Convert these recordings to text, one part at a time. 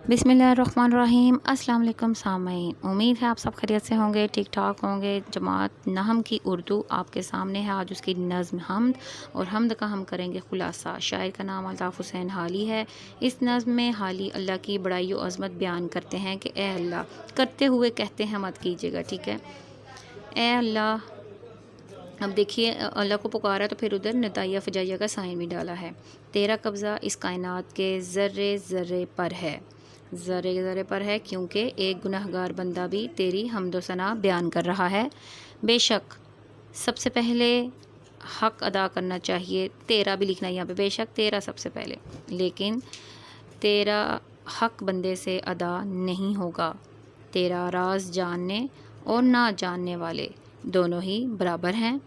बिस्मिल्लाहिर्रहमानिर्रहीम। अस्सलाम वालेकुम सामईन, उम्मीद है आप सब खैरियत से होंगे, ठीक ठाक होंगे। जमात नहम की उर्दू आपके सामने है। आज उसकी नज़्म हमद और हमद का हम करेंगे खुलासा। शायर का नाम अल्ताफ़ हुसैन हाली है। इस नज़्म में हाली अल्लाह की बड़ाई और अज़मत बयान करते हैं कि ए अल्लाह, करते हुए कहते हैं मत कीजिएगा, ठीक है। ए अल्लाह, अब देखिए अल्लाह को पुकारा तो फिर उधर नताइया फजाइया का साइन भी डाला है। तेरा कब्ज़ा इस कायनात के ज़र्रे ज़र्रे पर है, ज़र्रे ज़र्रे पर है, क्योंकि एक गुनहगार बंदा भी तेरी हम्दो सना बयान कर रहा है। बेशक सबसे पहले हक़ अदा करना चाहिए, तेरा भी लिखना है यहाँ पे, बेशक तेरा सबसे पहले, लेकिन तेरा हक़ बंदे से अदा नहीं होगा। तेरा राज जानने और ना जानने वाले दोनों ही बराबर हैं।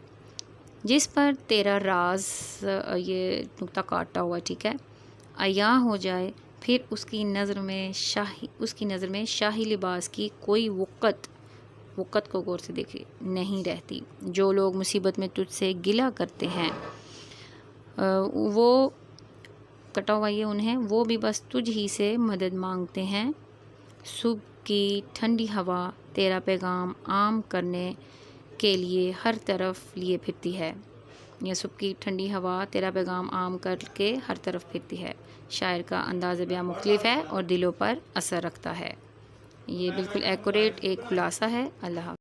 जिस पर तेरा राज, ये नुक्ता काटा हुआ, ठीक है, अया हो जाए, फिर उसकी नज़र में शाही लिबास की कोई वक़्त को गौर से देखिए नहीं रहती। जो लोग मुसीबत में तुझसे गिला करते हैं, वो कटा हुआ ये उन्हें, वो भी बस तुझ ही से मदद मांगते हैं। सुबह की ठंडी हवा तेरा पैगाम आम करने के लिए हर तरफ लिए फिरती है। यह सुबह की ठंडी हवा तेरा पैगाम आम करके हर तरफ फिरती है। शायर का अंदाज़ बयां मुख्तलिफ है और दिलों पर असर रखता है। ये बिल्कुल एक्यूरेट एक खुलासा है। अल्लाह।